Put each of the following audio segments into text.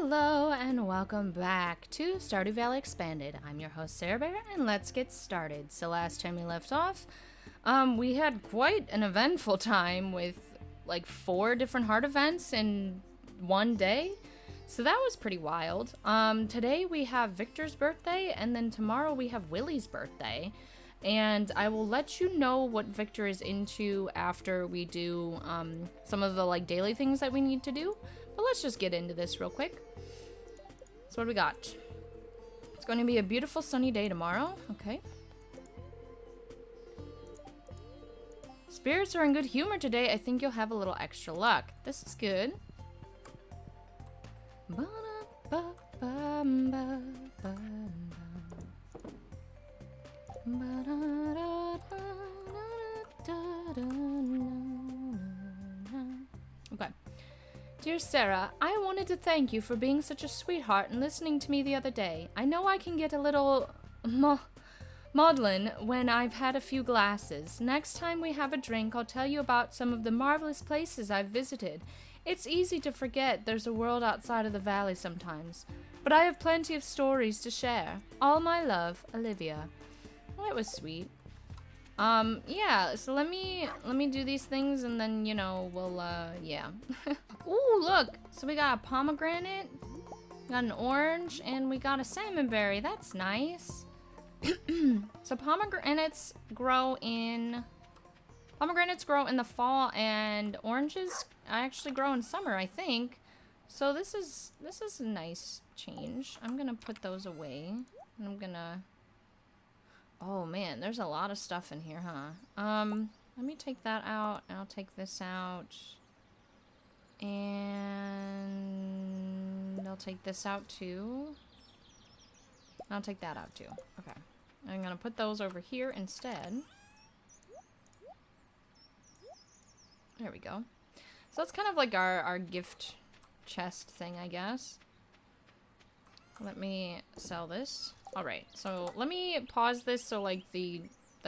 Hello and welcome back to Stardew Valley Expanded. I'm your host SerahBear and let's get started. So last time we left off, we had quite an eventful time with like 4 different heart events in one day. So that was pretty wild. Today we have Victor's birthday and then tomorrow we have Willy's birthday. And I will let you know what Victor is into after we do some of the like daily things that we need to do. But let's just get into this real quick. So what do we got? It's going to be a beautiful sunny day tomorrow. Okay. Spirits are in good humor today. I think you'll have a little extra luck. This is good. Okay. Dear Sarah, I wanted to thank you for being such a sweetheart and listening to me the other day. I know I can get a little maudlin when I've had a few glasses. Next time we have a drink, I'll tell you about some of the marvelous places I've visited. It's easy to forget there's a world outside of the valley sometimes, but I have plenty of stories to share. All my love, Olivia. Well, that was sweet. Yeah, so let me do these things and then, you know, we'll, yeah. Ooh, look! So we got a pomegranate, we got an orange, and we got a salmon berry. That's nice. So pomegranates grow in the fall, and oranges actually grow in summer, I think. So this is a nice change. I'm gonna put those away, and I'm gonna... Oh man, there's a lot of stuff in here, huh? Let me take that out, and I'll take this out. And I'll take this out too. I'll take that out too. Okay. I'm gonna put those over here instead. There we go. So that's kind of like our gift chest thing, I guess. Let me sell this. Alright, so let me pause this so like the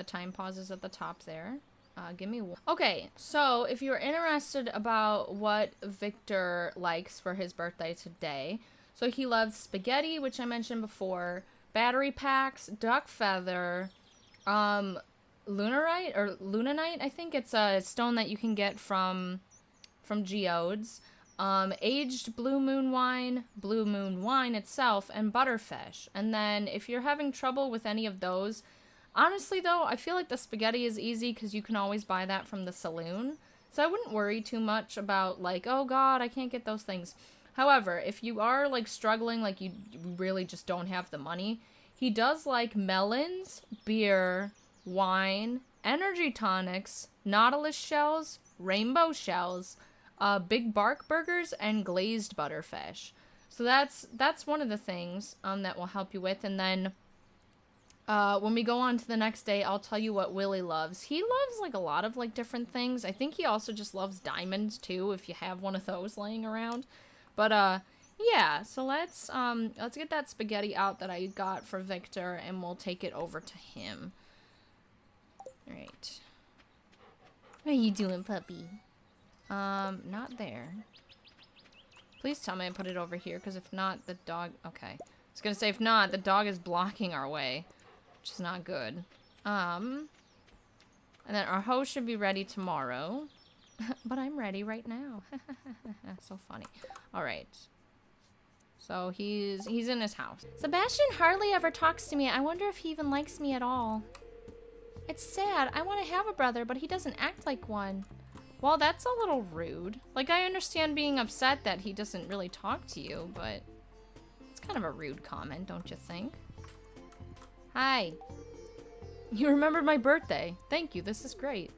time pauses at the top there. Give me one. Okay, so if you're interested about what Victor likes for his birthday today, so he loves spaghetti, which I mentioned before, battery packs, duck feather, lunarite, or lunanite, I think it's a stone that you can get from geodes. Aged blue moon wine itself, and butterfish. And then if you're having trouble with any of those, honestly though, I feel like the spaghetti is easy because you can always buy that from the saloon. So I wouldn't worry too much about like, oh god, I can't get those things. However, if you are like struggling, like you really just don't have the money, he does like melons, beer, wine, energy tonics, nautilus shells, rainbow shells, big bark burgers, and glazed butterfish. So that's one of the things that will help you with. And then when we go on to the next day, I'll tell you what Willy loves. He loves like a lot of like different things. I think he also just loves diamonds too, if you have one of those laying around. But yeah, so let's get that spaghetti out that I got for Victor, and we'll take it over to him. All right. What are you doing, puppy? Not there. Please tell me I put it over here, because if not, the dog... Okay. I was gonna say, if not, the dog is blocking our way, which is not good. And then our hoe should be ready tomorrow. But I'm ready right now. So funny. Alright. So he's in his house. Sebastian hardly ever talks to me. I wonder if he even likes me at all. It's sad. I want to have a brother, but he doesn't act like one. Well, that's a little rude. Like, I understand being upset that he doesn't really talk to you, but it's kind of a rude comment, don't you think? Hi. You remembered my birthday. Thank you, this is great.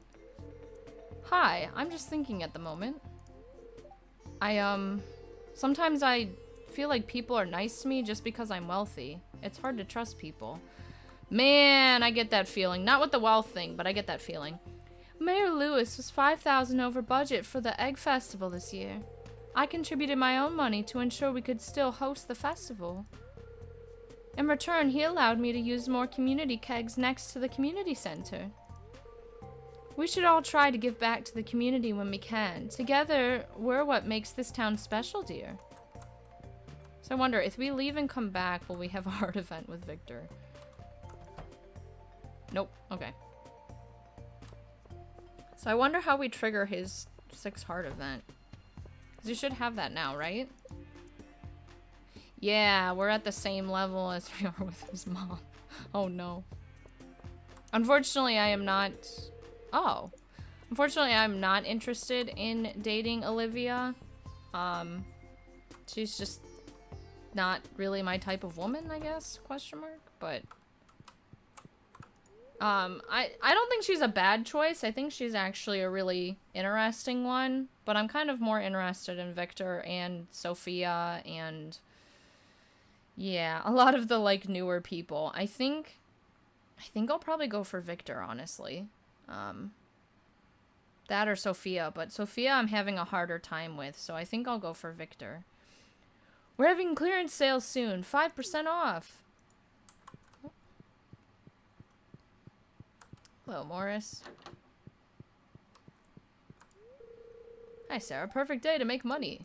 Hi, I'm just thinking at the moment. Sometimes I feel like people are nice to me just because I'm wealthy. It's hard to trust people. Man, I get that feeling. Not with the wealth thing, but I get that feeling. Mayor Lewis was $5,000 over budget for the Egg Festival this year. I contributed my own money to ensure we could still host the festival. In return, he allowed me to use more community kegs next to the community center. We should all try to give back to the community when we can. Together, we're what makes this town special, dear. So I wonder, if we leave and come back, will we have a heart event with Victor? Nope. Okay. So I wonder how we trigger his 6 heart event. Because you should have that now, right? Yeah, we're at the same level as we are with his mom. Oh no. Unfortunately, I am not... Oh. Unfortunately, I'm not interested in dating Olivia. She's just not really my type of woman, I guess, question mark, but... I don't think she's a bad choice. I think she's actually a really interesting one, but I'm kind of more interested in Victor and Sophia and... Yeah, a lot of the, like, newer people. I think I'll probably go for Victor, honestly. That or Sophia, but Sophia I'm having a harder time with, so I think I'll go for Victor. We're having clearance sales soon. 5% off. Hello, Morris. Hi, Sarah. Perfect day to make money.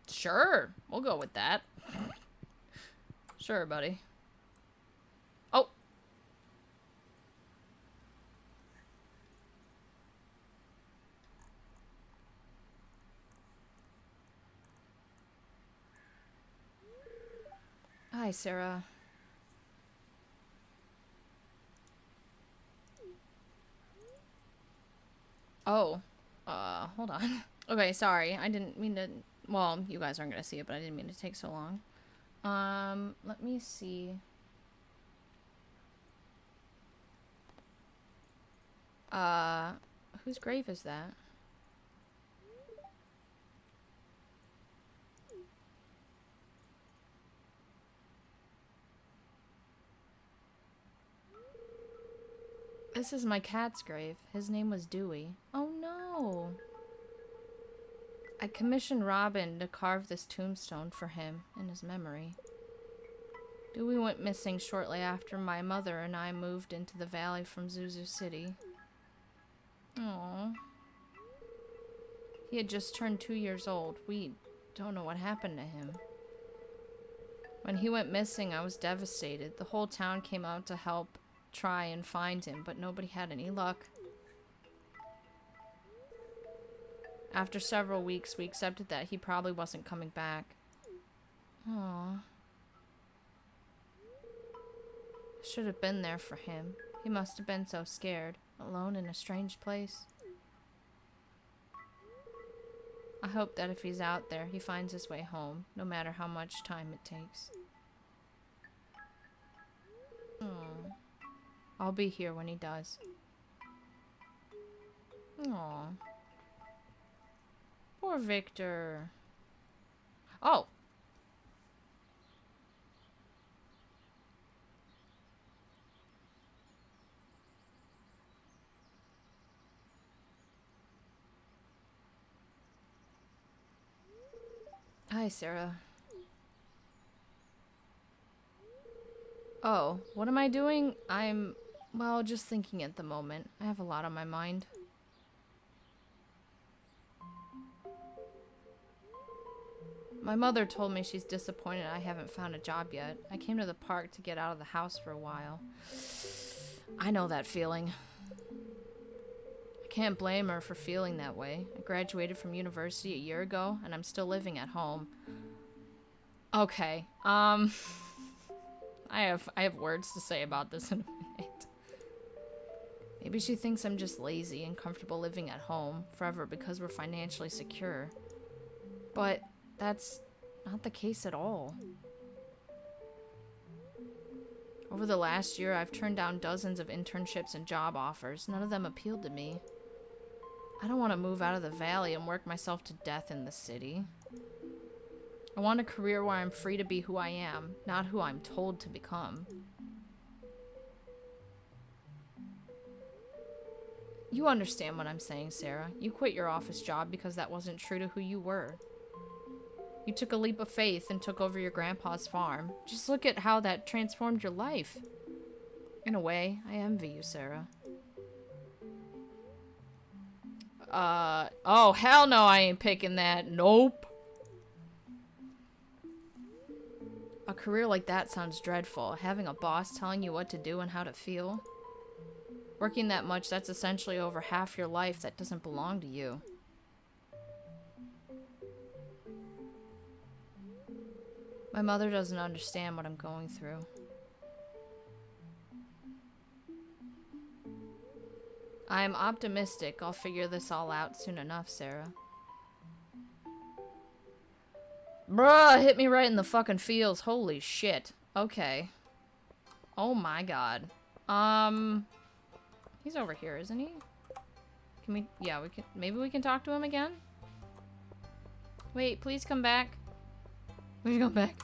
Sure. We'll go with that. Sure, buddy. Oh. Hi, Sarah. Oh. Hold on. Okay, sorry. I didn't mean to... Well, you guys aren't gonna see it, but I didn't mean to take so long. Let me see. Whose grave is that? This is my cat's grave. His name was Dewey. Oh no! I commissioned Robin to carve this tombstone for him in his memory. Dewey went missing shortly after my mother and I moved into the valley from Zuzu City. Aww. He had just turned 2 years old. We don't know what happened to him. When he went missing, I was devastated. The whole town came out to help try and find him, but nobody had any luck. After several weeks, we accepted that he probably wasn't coming back. Aww. Should have been there for him. He must have been so scared, alone in a strange place. I hope that if he's out there, he finds his way home, no matter how much time it takes. Aww. I'll be here when he does. Aww. Poor Victor. Oh! Hi, Sarah. Oh, what am I doing? I'm, well, just thinking at the moment. I have a lot on my mind. My mother told me she's disappointed I haven't found a job yet. I came to the park to get out of the house for a while. I know that feeling. I can't blame her for feeling that way. I graduated from university a year ago, and I'm still living at home. Okay, I have words to say about this in a minute. Maybe she thinks I'm just lazy and comfortable living at home forever because we're financially secure. But that's not the case at all. Over the last year, I've turned down dozens of internships and job offers. None of them appealed to me. I don't want to move out of the valley and work myself to death in the city. I want a career where I'm free to be who I am, not who I'm told to become. You understand what I'm saying, Sarah. You quit your office job because that wasn't true to who you were. You took a leap of faith and took over your grandpa's farm. Just look at how that transformed your life. In a way, I envy you, Sarah. Oh, hell no, I ain't picking that. Nope. A career like that sounds dreadful. Having a boss telling you what to do and how to feel. Working that much, that's essentially over half your life that doesn't belong to you. My mother doesn't understand what I'm going through. I am optimistic I'll figure this all out soon enough, Sarah. Bruh, hit me right in the fucking feels. Holy shit. Okay. Oh my god. He's over here, isn't he? Can we... Yeah, we can... Maybe we can talk to him again? Wait, please come back. Please come back.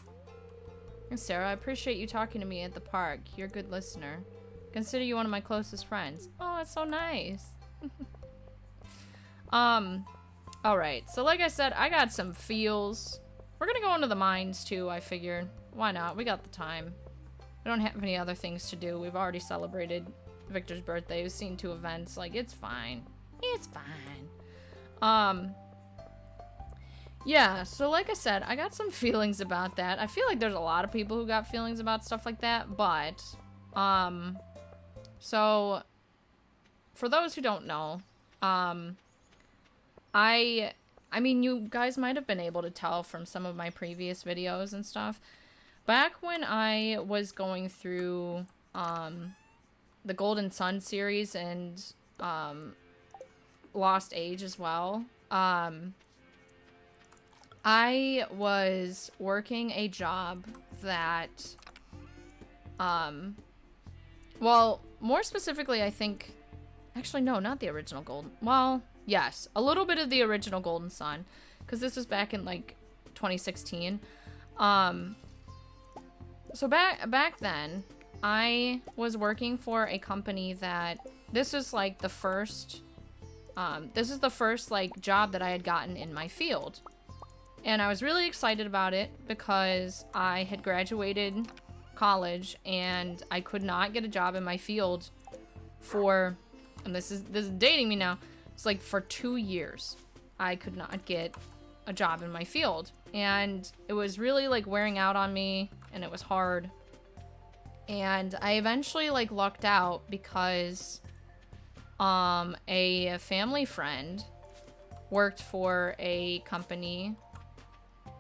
Sarah, I appreciate you talking to me at the park. You're a good listener. Consider you one of my closest friends. Oh, that's so nice. Alright. So like I said, I got some feels. We're gonna go into the mines too, I figured. Why not? We got the time. We don't have any other things to do. We've already celebrated Victor's birthday. We've seen 2 events. Like, it's fine. It's fine. Yeah, so like I said, I got some feelings about that. I feel like there's a lot of people who got feelings about stuff like that, but, so, for those who don't know, I mean, you guys might have been able to tell from some of my previous videos and stuff. Back when I was going through, the Golden Sun series and, Lost Age as well, I was working a job that, well, more specifically, I think, actually, no, not the original Golden, well, yes, a little bit of the original Golden Sun, because this was back in, like, 2016, so back then, I was working for a company that, this is, like, the first, this is the first, like, job that I had gotten in my field. And I was really excited about it because I had graduated college and I could not get a job in my field for, and this is dating me now, it's like for 2 years. I could not get a job in my field. And it was really like wearing out on me and it was hard. And I eventually like lucked out because a family friend worked for a company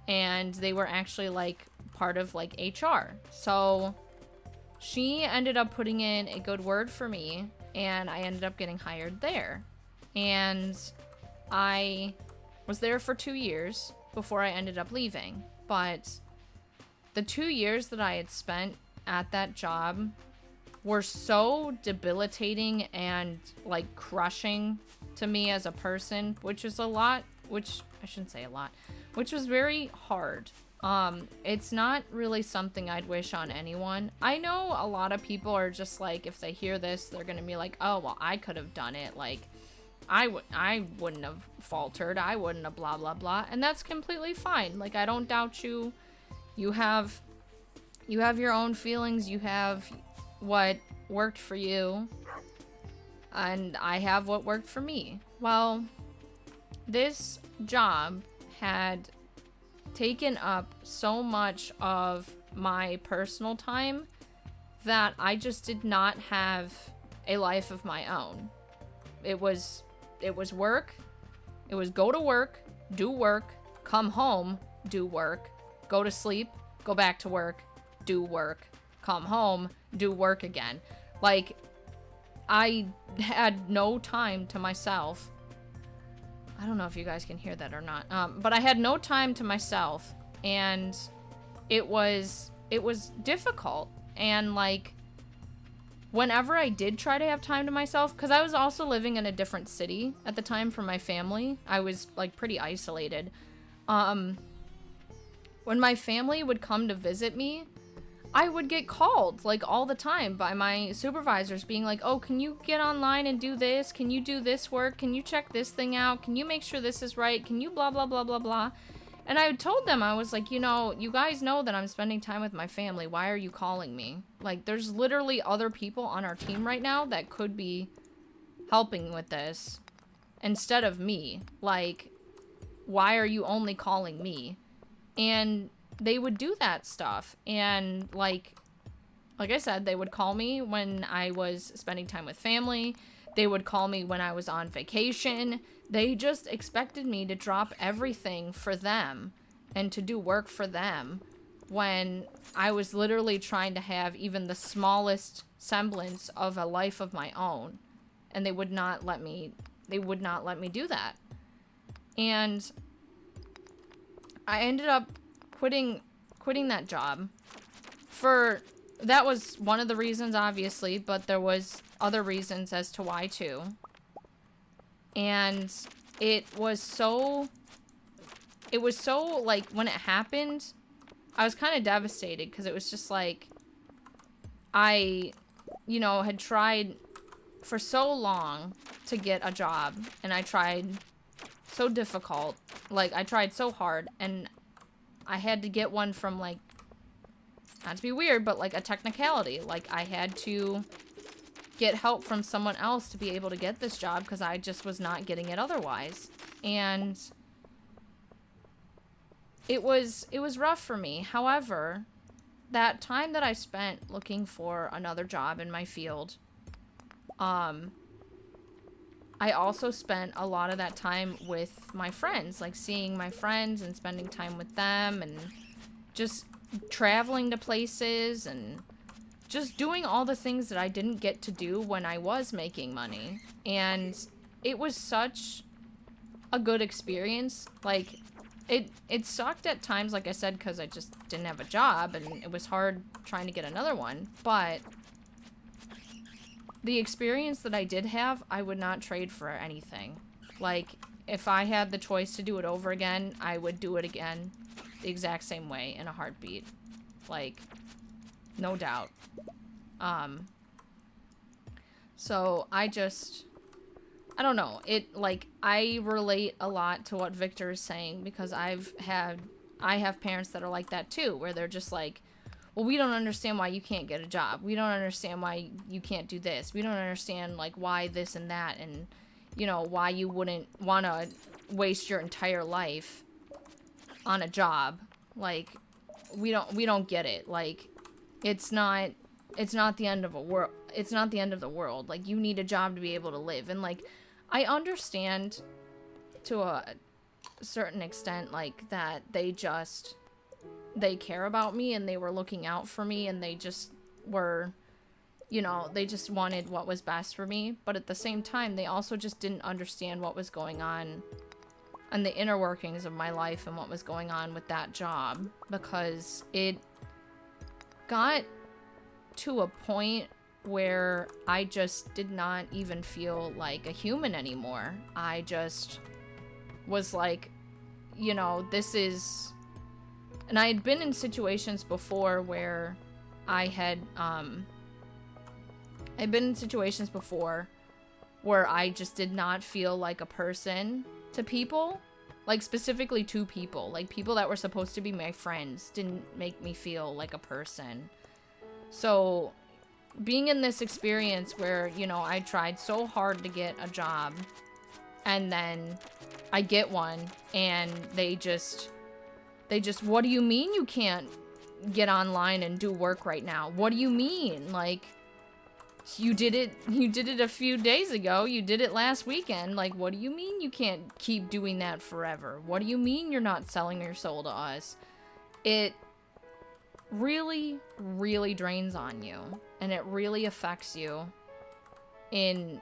and they were actually like part of like HR. So she ended up putting in a good word for me and I ended up getting hired there. And I was there for 2 years before I ended up leaving. But the 2 years that I had spent at that job were so debilitating and like crushing to me as a person, which is a lot, which I shouldn't say a lot, which was very hard. It's not really something I'd wish on anyone. I know a lot of people are just like, if they hear this, they're gonna be like, oh, well, I could have done it. Like, I wouldn't have faltered. I wouldn't have blah, blah, blah. And that's completely fine. Like, I don't doubt you. You have your own feelings. You have what worked for you. And I have what worked for me. Well, this job had taken up so much of my personal time that I just did not have a life of my own. It was work. It was go to work, do work, come home, do work, go to sleep, go back to work, do work, come home, do work again. Like, I had no time to myself. I don't know if you guys can hear that or not. But I had no time to myself, and it was difficult. And like, whenever I did try to have time to myself, because I was also living in a different city at the time from my family, I was like pretty isolated. When my family would come to visit me, I would get called like all the time by my supervisors being like, oh, can you get online and do this? Can you do this work? Can you check this thing out? Can you make sure this is right? Can you blah, blah, blah, blah, blah? And I told them, I was like, you know, you guys know that I'm spending time with my family. Why are you calling me? Like, there's literally other people on our team right now that could be helping with this instead of me. Like, why are you only calling me? And they would do that stuff. And like I said, they would call me when I was spending time with family. They would call me when I was on vacation. They just expected me to drop everything for them and to do work for them when I was literally trying to have even the smallest semblance of a life of my own. And they would not let me do that. And I ended up quitting that job. That was one of the reasons, obviously, but there was other reasons as to why too. And it was so like, when it happened, I was kind of devastated, because it was just like, I, had tried for so long to get a job, and I tried so difficult, like, I tried so hard, and I had to get one from, like, not to be weird, but like a technicality. Like, I had to get help from someone else to be able to get this job, because I just was not getting it otherwise. And it was rough for me. However, that time that I spent looking for another job in my field, I also spent a lot of that time with my friends, like seeing my friends and spending time with them, and just traveling to places and just doing all the things that I didn't get to do when I was making money. And it was such a good experience. Like, it sucked at times, like I said, because I just didn't have a job, and it was hard trying to get another one. But the experience that I did have, I would not trade for anything. Like, if I had the choice to do it over again, I would do it again the exact same way in a heartbeat. Like, no doubt. So I don't know. I relate a lot to what Victor is saying, because I have parents that are like that too, where they're just like, well, we don't understand why you can't get a job. We don't understand why you can't do this. We don't understand, like, why this and that, and, why you wouldn't want to waste your entire life on a job. Like, we don't get it. Like, it's not the end of a world. It's not the end of the world. Like, you need a job to be able to live. And, like, I understand to a certain extent, like, that they care about me, and they were looking out for me, and they just were, they just wanted what was best for me. But at the same time, they also just didn't understand what was going on and the inner workings of my life and what was going on with that job, because it got to a point where I just did not even feel like a human anymore. I just was like, this is... And I had been in situations before where I'd been in situations before where I just did not feel like a person to people. Like, specifically to people. Like, people that were supposed to be my friends didn't make me feel like a person. So, being in this experience where, I tried so hard to get a job, and then I get one, and they just, what do you mean you can't get online and do work right now? What do you mean? Like, you did it a few days ago. You did it last weekend. Like, what do you mean you can't keep doing that forever? What do you mean you're not selling your soul to us? It really, really drains on you, and it really affects you in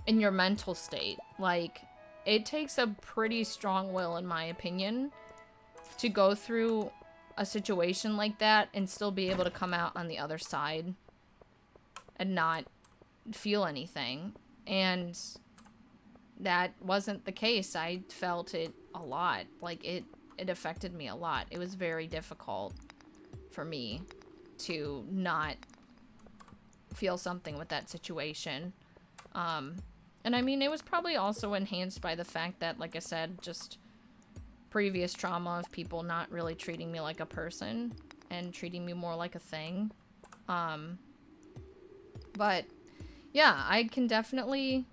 your mental state. Like, it takes a pretty strong will, in my opinion, to go through a situation like that and still be able to come out on the other side and not feel anything. And that wasn't the case. I felt it a lot. Like, it affected me a lot. It was very difficult for me to not feel something with that situation. And I mean, it was probably also enhanced by the fact that, like I said, just previous trauma of people not really treating me like a person and treating me more like a thing. But yeah, I can definitely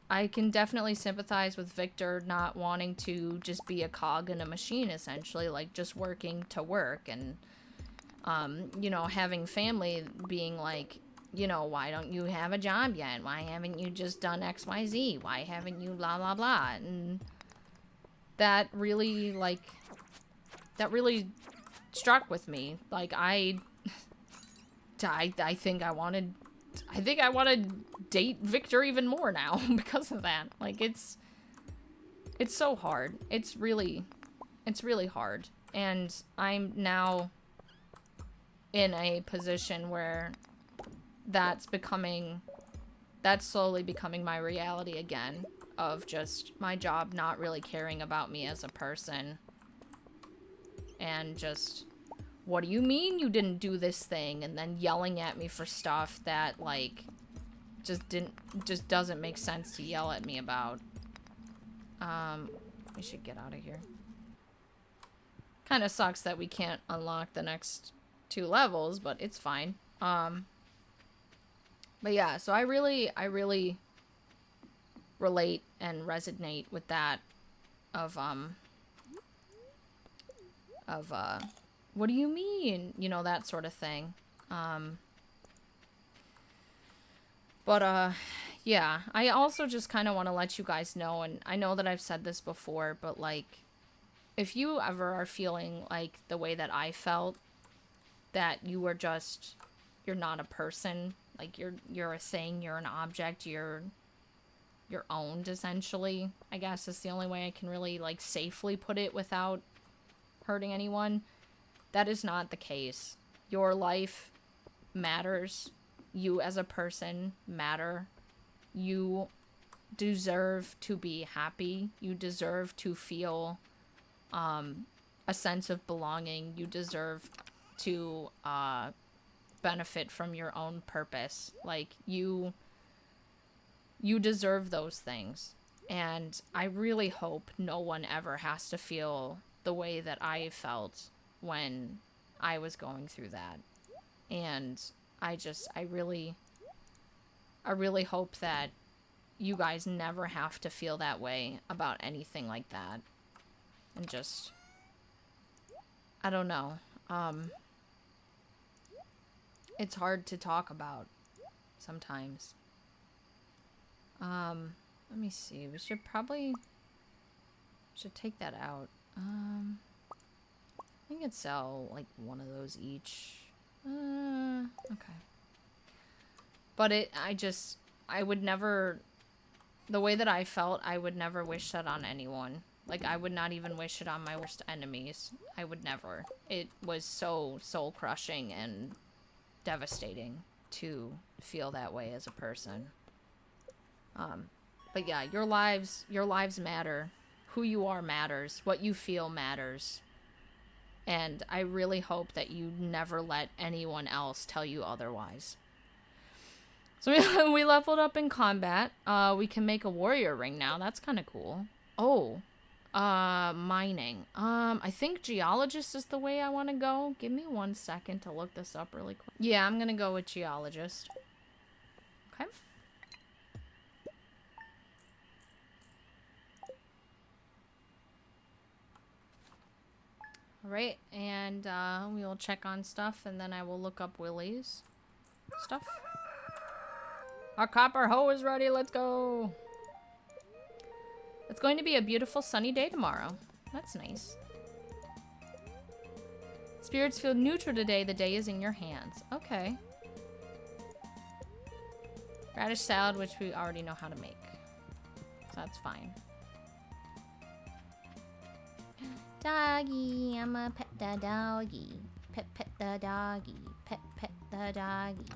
I can definitely sympathize with Victor not wanting to just be a cog in a machine, essentially, like just working to work, and you know, having family being like, you know, why don't you have a job yet? Why haven't you just done XYZ? Why haven't you blah blah blah? And that really struck with me. Like I think I wanted to date Victor even more now because of that. Like it's so hard. It's really hard. And I'm now in a position where that's slowly becoming my reality again, of just my job not really caring about me as a person. And just, what do you mean you didn't do this thing? And then yelling at me for stuff that, like, just doesn't make sense to yell at me about. We should get out of here. Kind of sucks that we can't unlock the next 2 levels, but it's fine. But yeah, so I really relate and resonate with that of what do you mean? You know, that sort of thing. Yeah, I also just kind of want to let you guys know, and I know that I've said this before, but like, if you ever are feeling like the way that I felt, that you are just, you're not a person, like you're a thing, you're an object, you're owned, essentially, I guess is the only way I can really, like, safely put it without hurting anyone. That is not the case. Your life matters. You as a person matter. You deserve to be happy. You deserve to feel a sense of belonging. You deserve to benefit from your own purpose. Like, you deserve those things. And I really hope no one ever has to feel the way that I felt when I was going through that. And I really hope that you guys never have to feel that way about anything like that. And just, I don't know. It's hard to talk about sometimes. Let me see. We should take that out. I could sell like one of those each. Okay. But I would never, the way that I felt, I would never wish that on anyone. Like, I would not even wish it on my worst enemies. I would never. It was so soul-crushing and devastating to feel that way as a person. But yeah, your lives matter. Who you are matters. What you feel matters. And I really hope that you never let anyone else tell you otherwise. So we leveled up in combat. We can make a warrior ring now. That's kind of cool. Oh, mining. I think geologist is the way I want to go. Give me 1 second to look this up really quick. Yeah, I'm gonna go with geologist. Okay. Alright, and we will check on stuff, and then I will look up Willy's stuff. Our copper hoe is ready, let's go! It's going to be a beautiful sunny day tomorrow. That's nice. Spirits feel neutral today, the day is in your hands. Okay. Radish salad, which we already know how to make. So that's fine. Doggy, I'ma pet the doggy. Pet the doggy. Pet the doggy.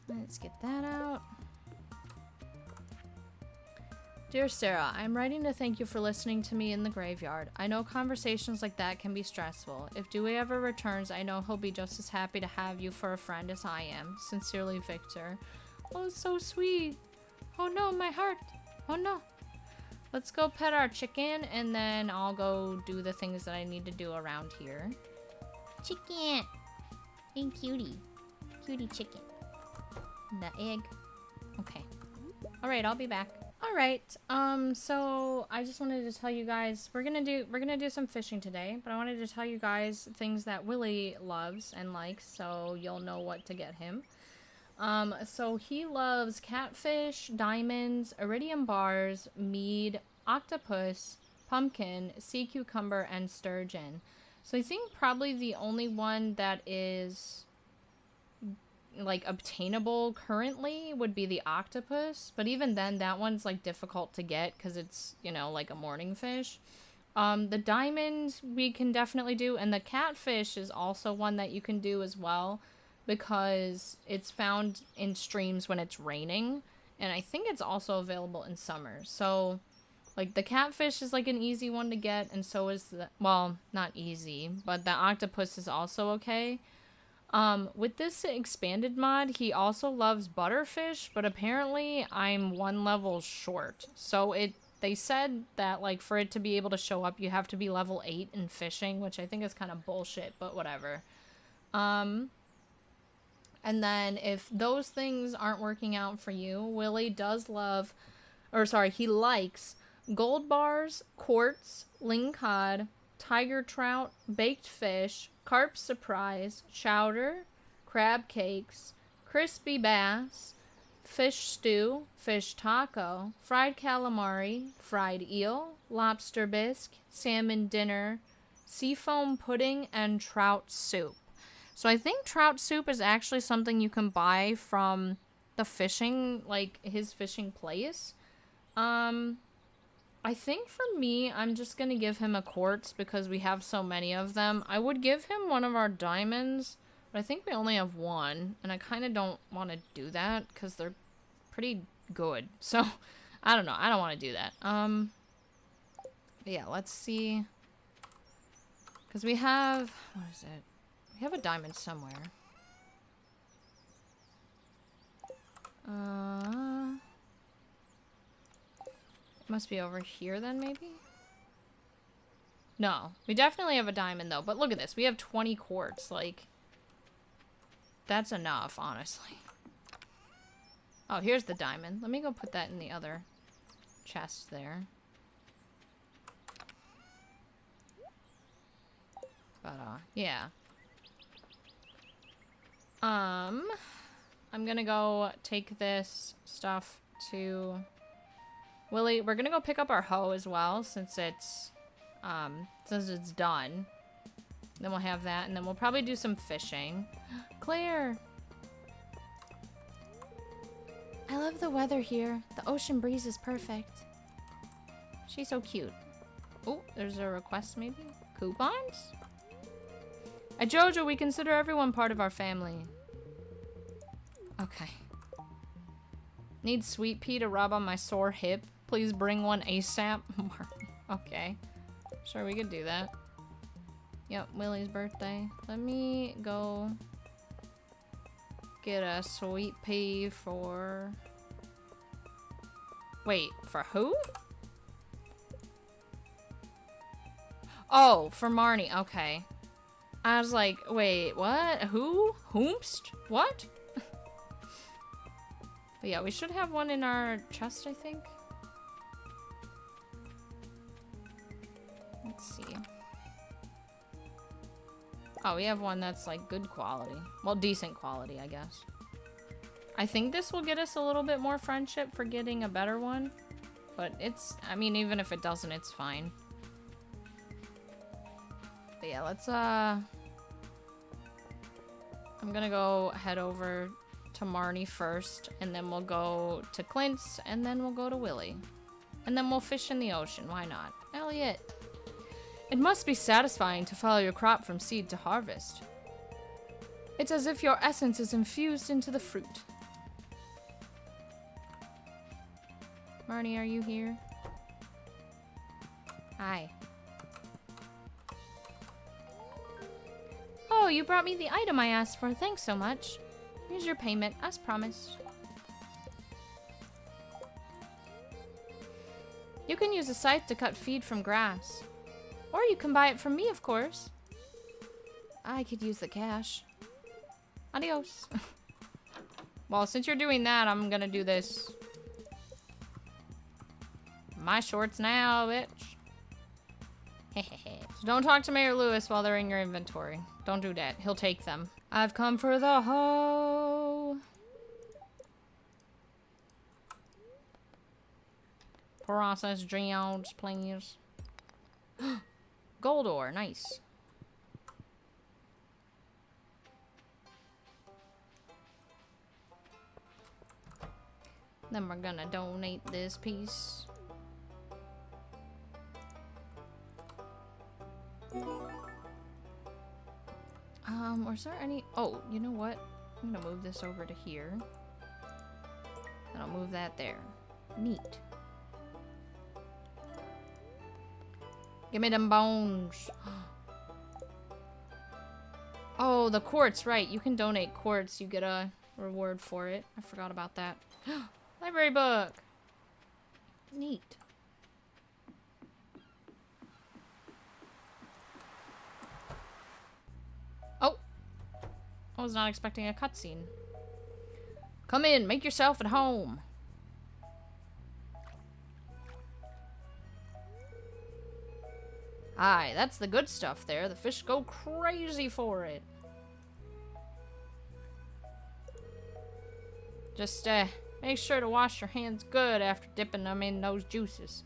Let's get that out. Dear Sarah, I'm writing to thank you for listening to me in the graveyard. I know conversations like that can be stressful. If Dewey ever returns, I know he'll be just as happy to have you for a friend as I am. Sincerely, Victor. Oh, so sweet. Oh no, my heart. Oh no. Let's go pet our chicken, and then I'll go do the things that I need to do around here. Chicken! And cutie. Cutie chicken. The egg. Okay. All right, I'll be back. All right. So I just wanted to tell you guys we're gonna do some fishing today, but I wanted to tell you guys things that Willy loves and likes, so you'll know what to get him. So he loves catfish, diamonds, iridium bars, mead, octopus, pumpkin, sea cucumber, and sturgeon. So I think probably the only one that is like obtainable currently would be the octopus, but even then that one's like difficult to get because it's, you know, like a morning fish. The diamond we can definitely do, and the catfish is also one that you can do as well because it's found in streams when it's raining, and I think it's also available in summer. So like the catfish is like an easy one to get, and so is the, well, not easy, but the octopus is also okay. With this expanded mod, he also loves butterfish, but apparently I'm one level short. So they said that, like, for it to be able to show up, you have to be level 8 in fishing, which I think is kind of bullshit, but whatever. And then if those things aren't working out for you, Willy does love, or sorry, he likes gold bars, quartz, lingcod, tiger trout, baked fish, carp surprise, chowder, crab cakes, crispy bass, fish stew, fish taco, fried calamari, fried eel, lobster bisque, salmon dinner, seafoam pudding, and trout soup. So I think trout soup is actually something you can buy from the fishing, like his fishing place. I think for me, I'm just going to give him a quartz because we have so many of them. I would give him one of our diamonds, but I think we only have one, and I kind of don't want to do that because they're pretty good. So, I don't know. I don't want to do that. Yeah, let's see. Because we have, what is it? We have a diamond somewhere. Must be over here then, maybe? No, we definitely have a diamond though, but look at this. We have 20 quartz, like, that's enough, honestly. Oh, here's the diamond. Let me go put that in the other chest there. But, yeah. I'm gonna go take this stuff to Willy. We're gonna go pick up our hoe as well, since it's done. Then we'll have that, and then we'll probably do some fishing. Claire! I love the weather here. The ocean breeze is perfect. She's so cute. Oh, there's a request maybe? Coupons? At Jojo, we consider everyone part of our family. Okay. Need sweet pea to rub on my sore hip. Please bring one ASAP. Okay. Sure, we could do that. Yep, Willy's birthday. Let me go get a sweet pea for... Wait, for who? Oh, for Marnie. Okay. I was like, wait, what? Who? Whomst? What? But yeah, we should have one in our chest, I think. Let's see. Oh, we have one that's like good quality. Well, decent quality, I guess. I think this will get us a little bit more friendship for getting a better one. But it's, I mean, even if it doesn't, it's fine. But yeah, let's, I'm gonna go head over to Marnie first, and then we'll go to Clint's, and then we'll go to Willy. And then we'll fish in the ocean, why not? Elliot! It must be satisfying to follow your crop from seed to harvest. It's as if your essence is infused into the fruit. Marnie, are you here? Hi. Oh, you brought me the item I asked for. Thanks so much. Here's your payment, as promised. You can use a scythe to cut feed from grass. Or you can buy it from me, of course. I could use the cash. Adios. Well, since you're doing that, I'm gonna do this My shorts now, bitch. So don't talk to Mayor Lewis while they're in your inventory. Don't do that. He'll take them. I've come for the hoe. Process geodes, please. Gold ore, nice. Then we're gonna donate this piece. Was there any... Oh, you know what? I'm gonna move this over to here. And I'll move that there. Neat. Give me them bones. Oh, the quartz, right. You can donate quartz. You get a reward for it. I forgot about that. Library book. Neat. Oh. I was not expecting a cutscene. Come in. Make yourself at home. Aye, that's the good stuff there. The fish go crazy for it. Just, make sure to wash your hands good after dipping them in those juices.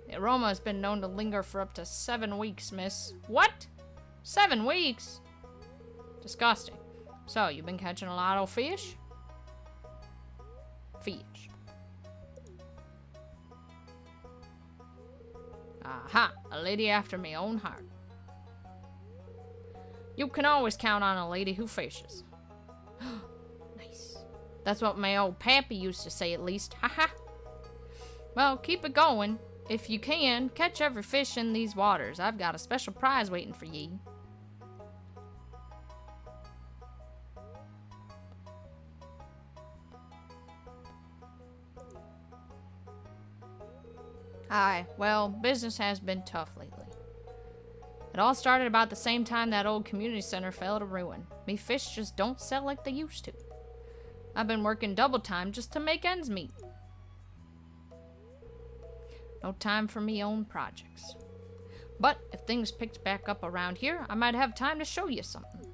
The aroma has been known to linger for up to 7 weeks, miss. What? 7 weeks? Disgusting. So, you've been catching a lot of fish? Fish. Aha, a lady after my own heart. You can always count on a lady who fishes. Nice. That's what my old pappy used to say, at least. Haha. Well, keep it going. If you can, catch every fish in these waters. I've got a special prize waiting for ye. Aye, well, business has been tough lately. It all started about the same time that old community center fell to ruin. Me fish just don't sell like they used to. I've been working double time just to make ends meet. No time for me own projects. But if things picked back up around here, I might have time to show you something.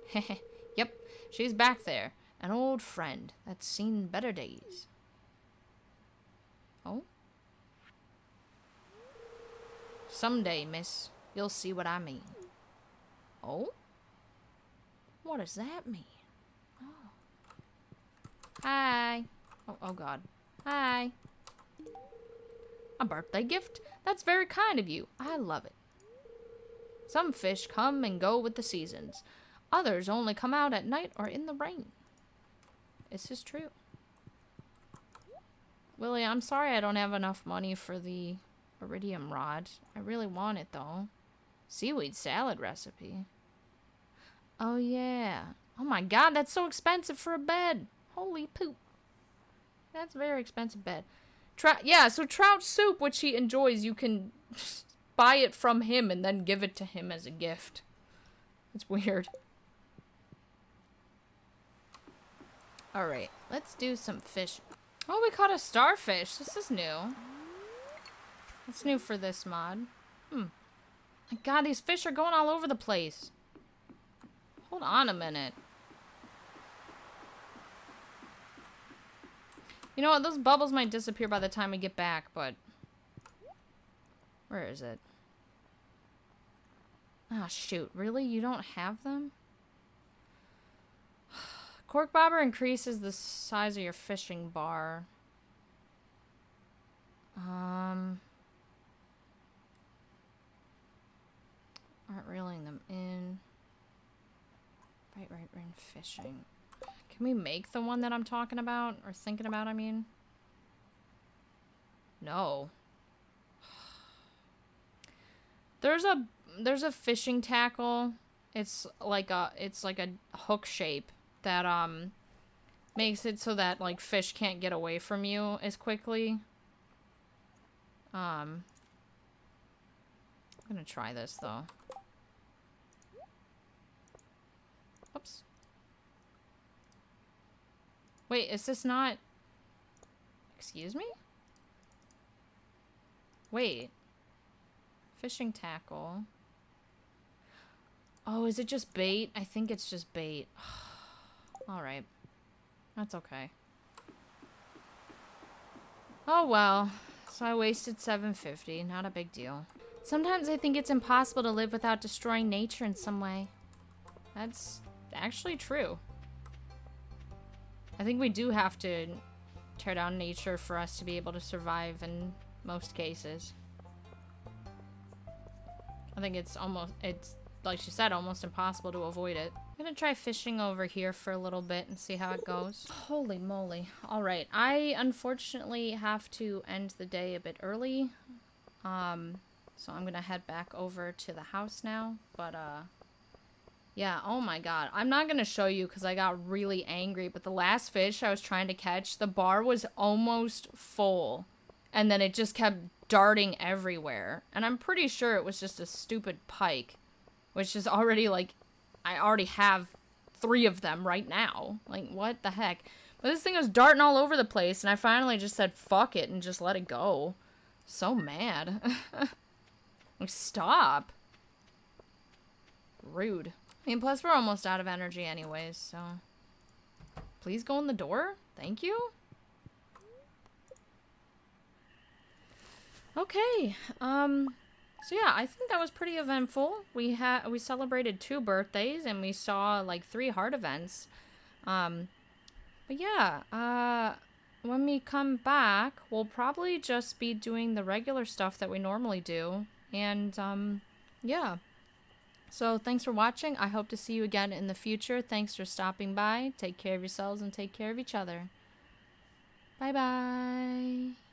Heh. Yep, she's back there. An old friend that's seen better days. Oh? Someday, miss, you'll see what I mean. Oh? What does that mean? Oh. Hi. Oh God. Hi. A birthday gift? That's very kind of you. I love it. Some fish come and go with the seasons. Others only come out at night or in the rain. This is true. Willy, I'm sorry I don't have enough money for the iridium rod. I really want it, though. Seaweed salad recipe. Oh, yeah. Oh, my God, that's so expensive for a bed. Holy poop. That's a very expensive bed. Yeah, so trout soup, which he enjoys, you can buy it from him and then give it to him as a gift. It's weird. Alright, let's do some fishing. Oh, we caught a starfish. This is new. It's new for this mod. My God, these fish are going all over the place. Hold on a minute. You know what? Those bubbles might disappear by the time we get back, but... Where is it? Ah, oh, shoot. Really? You don't have them? Cork bobber increases the size of your fishing bar. Aren't reeling them in. Right, we're in fishing. Can we make the one that I'm talking about? Or thinking about, I mean? No. There's a fishing tackle. It's like a hook shape that makes it so that like fish can't get away from you as quickly. I'm gonna try this though. Oops. Wait, is this not... Excuse me? Wait. Fishing tackle. Oh, is it just bait? I think it's just bait. Alright. That's okay. Oh well. So I wasted $7.50. Not a big deal. Sometimes I think it's impossible to live without destroying nature in some way. That's actually true. I think we do have to tear down nature for us to be able to survive in most cases. I think it's like she said, almost impossible to avoid it. I'm gonna try fishing over here for a little bit and see how it goes. Holy moly. Alright, I unfortunately have to end the day a bit early. So I'm gonna head back over to the house now. But, yeah, oh my god. I'm not gonna show you because I got really angry, but the last fish I was trying to catch, the bar was almost full. And then it just kept darting everywhere. And I'm pretty sure it was just a stupid pike. Which is already, like, I already have 3 of them right now. Like, what the heck? But this thing was darting all over the place, and I finally just said, fuck it, and just let it go. So mad. Like, stop. Rude. I mean, plus we're almost out of energy anyways, so... Please go in the door? Thank you? Okay, so yeah, I think that was pretty eventful. We celebrated 2 birthdays and we saw like 3 heart events. But yeah, when we come back, we'll probably just be doing the regular stuff that we normally do. And yeah. So thanks for watching. I hope to see you again in the future. Thanks for stopping by. Take care of yourselves and take care of each other. Bye bye.